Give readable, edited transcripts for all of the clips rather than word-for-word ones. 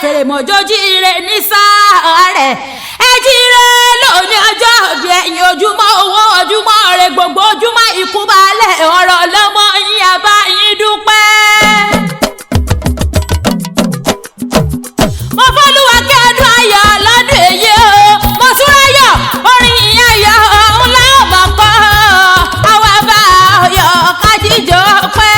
fèrè mọ́jọ́jì rẹ̀ ní sáà rẹ̀ ẹ̀jìrè lóní ọjọ́ bí ẹ̀yìn ojúmọ́ owó ojúmọ́ rẹ̀ gbogbo ojúmọ́ ikú balẹ̀ ọ̀rọ̀ lọ́mọ yín àbá yín dúpẹ́. mo fọ́lùwà kí ọdún ayọ̀ lọ́dún èyí o mo tún ráyọ̀ orin ayọ̀ ńlá ọmọ kọ́ àwọn àbá ọyọ̀ kájíjọ pẹ́.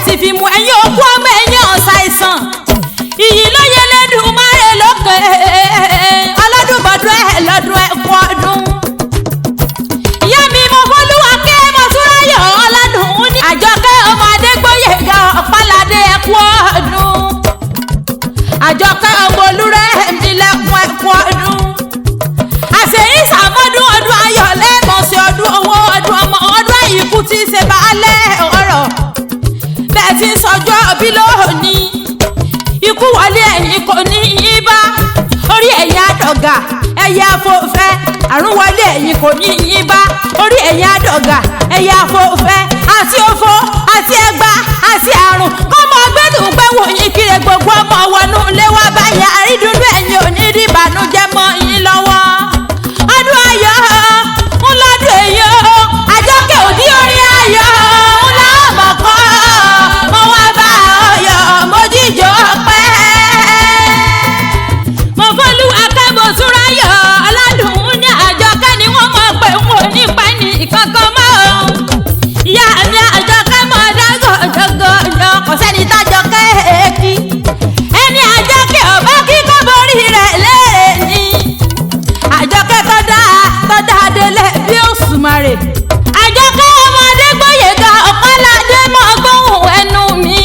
ti fi mú ẹ̀yin òkú ọmọ ẹ̀yin ọ̀sàìsàn iyì ló yẹ lẹ́dùn márẹ̀ lókè ọlọ́dúnbọ̀dún ẹ̀ lọ́dún ẹ̀kọ́ ọdún. ìyá mi mo fọ́lúwa kẹ́ mo tún ráyọ̀ ọlọ́dún ní àjọkẹ́ ọmọ adégbóyèga ọ̀páládé ẹ̀kọ́ ọdún. àjọkẹ́ ọmọ olúrẹ́ mi lẹ́kùn ẹ̀kọ́ ọdún. àṣeyí sàmọ́dún ọdún ayọ̀ lẹ́mọ̀ọ́sẹ̀ ọdún owó ọdún ọmọ ọdún àyíkú tí í ṣe baálẹ̀ ọ̀rọ̀ bẹ́ẹ̀ tí ń sọjọ́ bí lónìí ikú wọlé ẹ̀yìn kò ní yín bá orí ẹ̀yìn àdọ̀gà ẹ̀yà afọ́fẹ́ àrùn wọlé ẹ̀yìn kò ní yín bá orí ẹ̀yìn àdọ̀gà ẹ̀yà afọ́fẹ́ àti òfò àti ẹgbà àti àrùn kọ́mọ gbẹ́dùn gbẹ́wò yín kiri gbogbo ọmọ wọnú ilé wa báyà àrídùnú ẹ̀yìn òní rí ìbànújẹ́ mọ́ yín lọ́wọ́ ọdún ayọ̀ ńlọ́dún èyí àjọkẹ́ òdí orí ayọ̀ ńlá ọmọkọ́ mọ́ wá bá ọyọ̀ mojíjọ pẹ́ mo fọ́lú akẹ́bọ̀ súráyọ̀ ọlọ́dún ní àjọkẹ́ ni wọ́n mọ̀ pé wọn ò ní pa ní ìkankan mọ́ ìyá mi àjọkẹ́ mọ̀ dágọ̀dọ̀gọ̀ kò sẹ́ni tájọkẹ́ èkì ẹni àjọkẹ́ ọ̀bá kíkọ́ borí rẹ̀ léèrè ni àjọkẹ́ tọ́dá adélẹ̀ bí òṣùmàrè àjọkẹ́ ọmọdé gbóyèga ọ̀páládé mọ́ gbóhùn ẹnu mi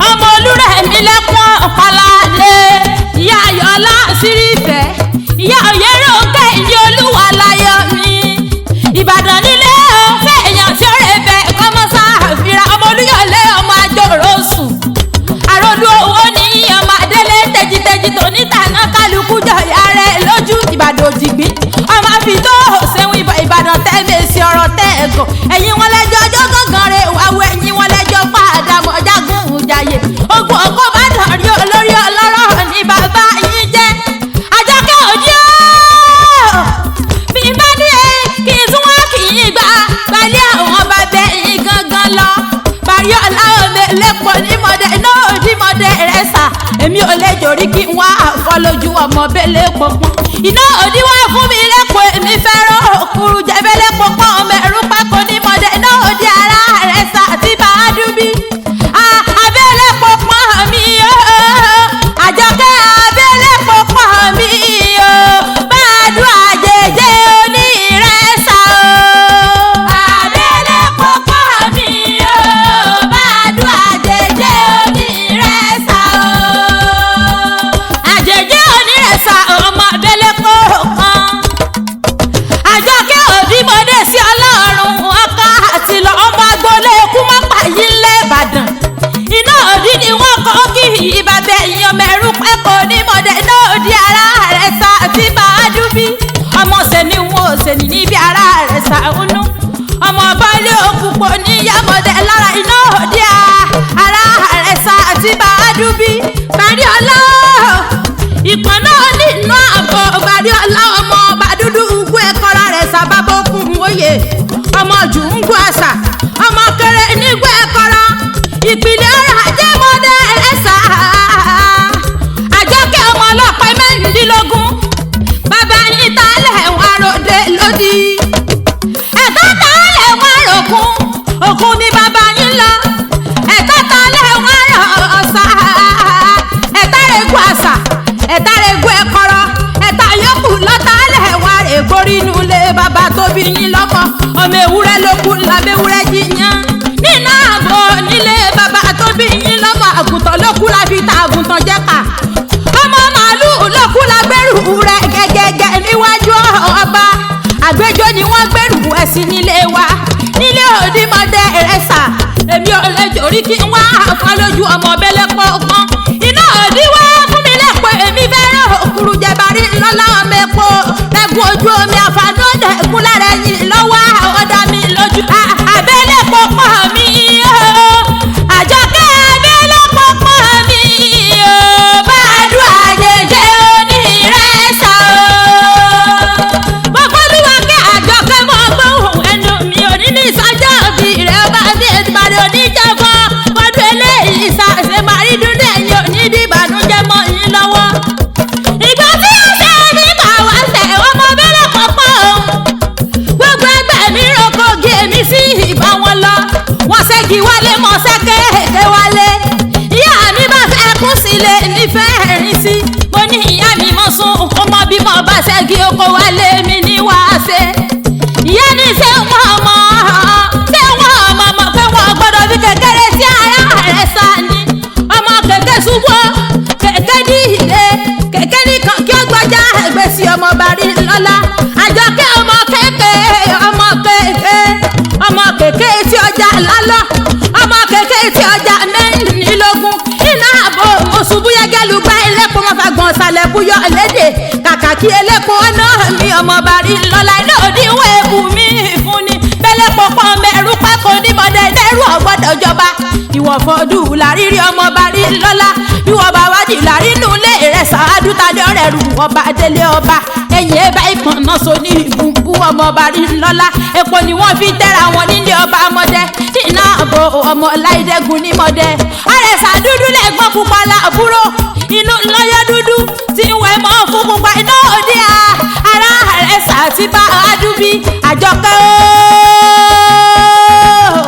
ọmọ olúrẹ̀ mi lẹ́kùn ọ̀páládé ìyá ayọ̀lá sírí ìfẹ́ ìyá òyèrè òkè ìdí olúwa láyọ̀ mi ìbàdàn nílé ọ̀fẹ́ èèyàn tí ó rẹ̀ bẹ̀ kọ́mọ́sá àfihàn ọmọ olúyọ̀lé ọmọ àjọrò sùn àròdù owó ní ọmọ adélé tẹjitẹji tó níta náà kálukú jọ̀yà rẹ̀ lójú ìbàdàn òjìgbín ọmọ àfitó òsèwọ̀n ìbàdàn tẹ́mẹ̀sì ọ̀rọ̀ tẹ́ẹ̀gàn ẹ̀yìn wọn lẹ́jọ́ ọjọ́ gángan rẹ̀ wáwọ̀ ẹ̀yìn wọn lẹ́jọ́ pàdánù ọjàgùn ìjàyè ogun ọkọ̀ bá dàn rí olórí ọlọ́rọ̀ ní bàbá yín jẹ́ àjọkẹ́ òjì ó bí bá ní kí n tún wá kì í gbà balẹ̀ àwọn bàbá yín gángan lọ bàrí ọ̀la òde lẹ́pọ̀ nímọ̀dé náà òdìmọ̀dé rẹ̀ sà èmi ò lè jòrí kí n wá àfọlójú ọmọ bẹ́lẹ̀ pọ̀pọ̀ iná òdiwọ̀n fún mi lẹ́pọ̀ èmi fẹ́ràn òkúrú jẹ́bẹ́lẹ́ pọ̀pọ̀ ọmọ ẹ̀rú pákó nímọ̀dé náà òdi ara rẹ̀ sà tí bá a dúbí abẹ́lẹ́ pọ̀pọ̀ mi o àjọkẹ́ abẹ́lẹ́ pọ̀pọ̀ mi o bá a dún àjèjì onírẹ̀sà o abẹ́lẹ́ pọ̀pọ̀ mi o bá a dún àjèjì onírẹ̀sà o àjèjì onírẹ̀sà ọmọ abẹ́lẹ́ pọ̀pọ̀ àjọkẹ́ òdìmọ̀dé sí ọlọ́run ọkọ àti lọ ọmọ agboolé ikú mọ́pà yìí ńlẹ̀ ìbàdàn iná òdì ni wọ́n kọ́ kí ìbàbẹ̀ èèyàn mẹ́rù pẹ́kọ̀ onímọ̀dé náà òdì ara rẹ̀ sá àti bàádú bí ọmọ sẹ́ni wọn ò sẹ́ni níbi ara rẹ̀ sá ònú ọmọ baálé òkùnkùn níyàmọ̀dé lára iná òdì ara rẹ̀ sá àti bàádú bí bàrí ọlá ìpọ́n náà nínú àbọ̀ bàrí ọlá ọmọ ọba dúdú ugwu ẹ̀kọ́ra rẹ̀ sábàbọ̀kùn oyè ọmọ jùǹgù àṣà ọmọ kẹrẹ nígbà ẹ̀kọ́ra ìpìlẹ̀ ọ̀rọ̀ ajẹ́mọ́dé rẹ̀ sá lòdì. ẹ̀tọ́ ta lè wọ́n rògùn ògùn ni bàbá yín lọ. ẹ̀tọ́ ta lè wọ́n rọ̀ ọ̀sà. ẹ̀tọ́ rẹ̀ gùn àṣà ẹ̀tọ́ rẹ̀ gùn ẹ̀kọ́rọ́. ẹ̀tọ́ yòókù lọ́tà lè wọ́n rè borí inú ilé bàbá tó bí yín lọ́mọ. ọmọ ewúrẹ́ ló kú lábẹ́wúrẹ́ jiyàn. nínú àgọ́ nílé bàbá tó bí yín lọ́mọ àgùntàn ló kú láfi ta àgùntàn jẹ́ ká. ọmọ màálùú ló kú lágbẹ́rù rẹ̀ gẹ́gẹ́gẹ́ níwájú ọba. àgbẹjọ́ ni wọ́n gbẹ́rù ẹ̀sìn nílé wa nílé òdìmọ̀dé Ẹrẹ́sà. èmi ò lè jòrí kí n wá àfọ́n lójú ọmọ bẹ́lẹ́ pọ́pọ́n. iná òdì wá fún mi lẹ́pọ̀ èmi fẹ́ràn òkúrú jẹ̀bárí lọ́lá ọmọ epo. lẹ́gùn ojú omi àfààní ọ̀dẹ̀ ẹ̀kún lára ẹ̀yìn lọ́wọ́ ọ̀dà mi lójú. àbẹ́lẹ́ pọ́pọ́ mi Àjọkẹ́ abẹ́lẹ́ pọ́pọ́ mi bá a dùn àjẹjẹ onírẹ́sà o. Olúwa kẹ́ Àjọkẹ́ mọ́ gbóhùn ẹnu mi ò ní ní ìsájọ́ òbí rẹ̀ ọba ní ìbàdàn oníjàmbá fọdún eléyìí ṣàṣẹ máa rí dúdú ẹ̀yìn òní dìbànújẹ́ mọ́ yín lọ́wọ́. ìgbà tí ó ṣe mí bá wá ṣe ọmọ bẹ́lẹ̀ pọ̀pọ̀ òun. gbogbo ẹgbẹ́ mi roko gé mi sí ìbá wọn lọ. wọ́n ṣẹ́gi wálé mọ́ ṣẹ́kẹ́ wálé. ìyá mi bá fẹ́ kú sílé nífẹ̀ẹ́ rìn sí. mo ní ìyá mi mọ́ sún ọmọ bí mo bá ṣẹ́gi oko wálé mi ní wàá ṣe. ìyá ní ṣé wọ́n mọ̀ pé wọ́n gbọ́dọ̀ fi kékeré sí ara rẹ̀ sá ni. ọmọ kẹ̀kẹ́ ṣubú kẹ̀kẹ́ ní ilé kẹ̀kẹ́ nìkan kí ó gbọ́jà ẹgbẹ́ sí ọmọ bàrí lọ́la. Àjọkẹ́ ọmọ kẹ̀kẹ́ tí ọjà lálọ́ ọmọ kẹ̀kẹ́ tí ọjà mẹ́rìnlélógún. iná àbò oṣùbù yẹgẹ́lu gbá ẹlẹ́kùn wọn fagbọ̀n ṣàlẹ̀ búyọ̀ lédè kàkà kí ẹlẹ́kùn ọ̀nà mi ọmọ bàrí lọ́la. iná òdiwọ̀n èbù mi fún ni bẹ́lẹ̀ pọ̀pọ̀ mẹ́rù pákó nímọ̀dé dẹ́rù ọ̀gbọ́dọ̀ jọba. ìwọ̀fọ̀dù làrírí ọmọ bàrí lọ́la bí wọ́n bá wádìí làrínú lé Ẹrẹ́sà àdútàdé ọ̀rẹ́ rù ọba délé ọba. ẹ̀yìn ẹ̀bá ìpọ̀n náà so ní ìbùnbù ọmọ bàrí lọ́la. epo ni wọ́n fi tẹ́ra wọn nílé ọba mọ́dẹ. iná àbò ọmọ láìdẹ́gun ní mọ́dẹ. Ẹrẹ́sà dúdú lẹ́gbọ́n pupa làbúrò inú lọ́yọ́ dúdú tí ń wẹ̀ mọ́ fún pupa iná òde ara Ẹrẹ́sà ti bá àdúbí Àjọkẹ́ ooo.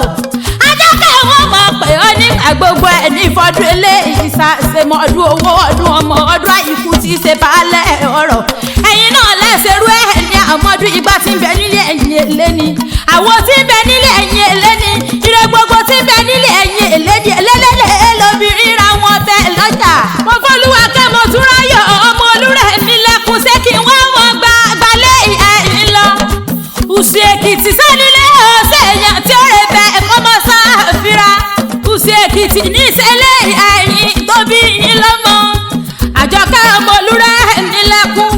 Àjọkẹ́ wọn mọ̀ pé ó ní gbogbo ẹ̀ ní ìfọdún eléyìí ṣàṣemọ ọdún owó ọdún ọmọ ọdún àyíkú tí í ṣe baálẹ̀ ọ̀rọ̀. ẹ̀yin náà lẹ́sẹ̀rú ẹ̀ ní àmọ́dún ìgbà tí ń bẹ nílé ẹ̀yìn eléni. àwọn tí ń bẹ nílé ẹ̀yìn eléni ire gbogbo tí ń bẹ nílé ẹ̀yìn eléni elélẹ́lẹ́ lóbìnrin ra wọn bẹ lọ́jà. mo fọlúwa kẹ́ mo tún ráyọ̀ ọmọ olúrẹ̀ mi lẹ́kùn ṣé kí wọ́n mọ̀ gbalẹ̀ ẹ̀yìn lọ. Usi Ekiti sẹ́nilé ọ̀sẹ̀ èèyàn tí ó rẹ̀ bẹ ẹ̀kọ́ mọ́ sáfìrà. Usi Ekiti ní ìṣẹ̀lẹ̀ ẹ̀yìn tó bí yín lọ́mọ. Àjọkẹ́ ọmọ olúrẹ̀ mi lẹ́kùn.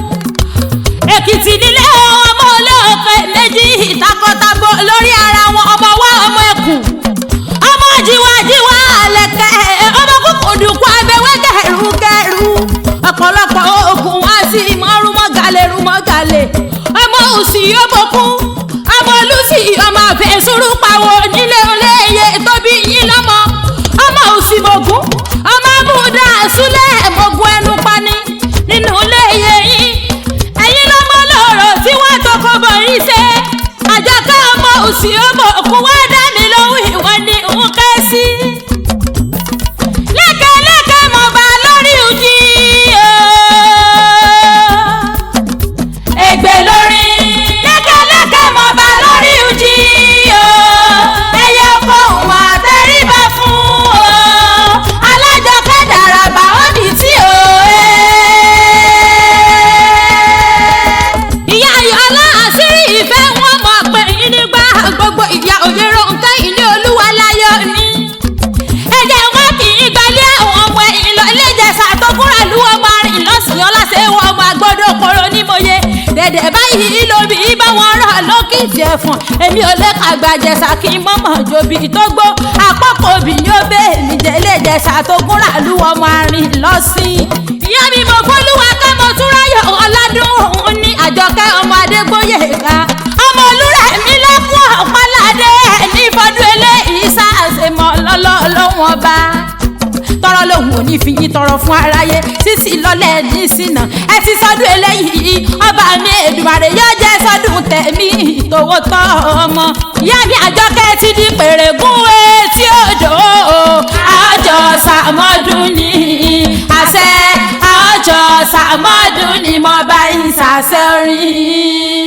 Èkìtì nílé ọmọ olóòfẹ méjì ìtakọtabo lórí ara wọn ọmọ wa ọmọ ẹkùn. ọmọ jíwájíwá lẹ̀kẹ̀ ọmọ kúkúdùkú abẹ́wẹ́ gẹ̀rúgẹ̀rú. ọ̀pọ̀lọpọ̀ oògùn wá sí rúmọ́gàlè. ọmọ òsì yóbokún ọmọ olùsì ọmọ àfẹ́sùrù pàwọ̀ nílé olóye tó bí yín lọ́mọ. ọmọ òsì mọ̀gún ọmọ múdà súlẹ̀ mọ̀gún ẹnu pani nínú olóye yín. ẹ̀yin lọ́mọ lọ́rọ̀ tí wọ́n tọkọ bọ̀ yín ṣe. Àjọkẹ́ ọmọ òsì ọmọ òkun wá dá mi lóhùn ìwọ̀n ni ń kẹ́ sí. lẹ́kẹ̀lẹ́kẹ̀ mọ̀ bá lórí ojú ègbè lórí. lẹ́kẹ̀lẹ́kẹ̀ mọ̀ bá lórí ojú ẹyẹ fóun àtẹríba fún Alájọkẹ́ dàràbà ó di tí o. ìyá ayọ̀lá àṣírí ìfẹ́ wọn mọ̀ pé yín nígbà gbogbo ìyá òyèrò nǹkan ilé olúwa láyọ̀ ni. ẹ̀jẹ̀ wọn kì í gbalẹ̀ àwọn ọmọ ẹ̀yìn lọ ilé ìjẹsà tó kúrò lú ọmọ rìn lọ́sìn ọlọ́sẹ̀ wọn ọmọ àgbọ̀dọ̀ koro nímòye. dẹ̀dẹ̀ báyìí lóbi bá wọn rọ̀ lókìtì ẹ̀fọ̀n. èmi ò lè kàgbà jẹ̀sà kí n mọ̀mọ́ jòbí tó gbó. àpọ̀kọ̀ òbí yóò bẹ́ẹ̀ mi jẹ́ ilé ìjẹsà tó kúrò lú ọmọ rìn lọ́sìn. ìyá mi mo fọlúwa kẹ́ mo tún ráyọ̀ ọ̀làdún òun ní Àjọkẹ́ ọmọ Adégbóyè ká. ọmọ olúrẹ̀ mi lẹ́kùn ọ̀páládé ní ìfọdún eléyìí ṣàṣemọ lọ́lọ́wọ́n ọba. tọrọ lòun ò ní fi yín tọrọ fún aráyé sísì lọ́lẹ̀ ní sínà ẹ ti sọdún eléyìí ọba mi Èdùmàrè yóò jẹ́ sọdún tẹ̀mí tòwótọ́ ọmọ ìyá mi Àjọkẹ́ ti di pèrègún etí odò àjọ sàmọ́dún ní àṣẹ àjọ sàmọ́dún ní mo bá ń ṣàṣẹ rí.